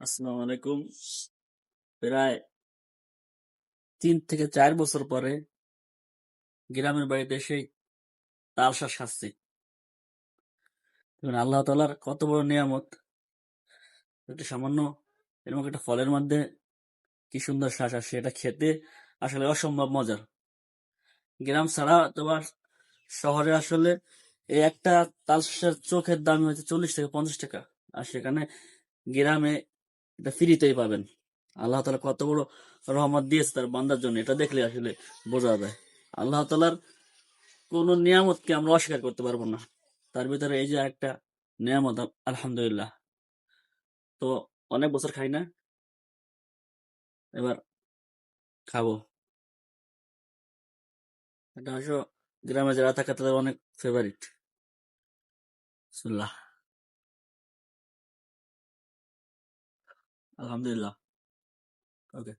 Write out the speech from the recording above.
আসসালামু আলাইকুম। প্রায় 3 থেকে 4 বছর পরে গ্রামের বাড়িতে এসে তাল শাঁস খাচ্ছি। দেখুন আল্লাহ তাআলার কত বড় নিয়ামত। একটা সামান্য এরকম একটা ফলের মধ্যে কি সুন্দর শ্বাস আসে, এটা খেতে আসলে অসম্ভব মজার। গ্রাম ছাড়া তোমার শহরে আসলে এই একটা তাল শাঁসের চোখের দাম হচ্ছে 40 থেকে 50 টাকা, আর সেখানে গ্রামে এটা ফ্রিতেই পাবেন। আল্লাহ তাআলা কত বড় রহমত দিয়েছে তার বান্দার জন্য, এটা দেখলে আসলে বোঝা যায়। আল্লাহ তাআলার কোন নিয়ামতকে আমরা অস্বীকার করতে পারবো না। তার ভিতরে এই যে একটা নিয়ামত, আলহামদুলিল্লাহ। তো অনেক বছর খাই না, এবার খাবো। এটা অবশ্য গ্রামে যারা থাকে তাদের অনেক ফেভারিট। বিসমিল্লাহ। আলহামদুলিল্লাহ। ওকে।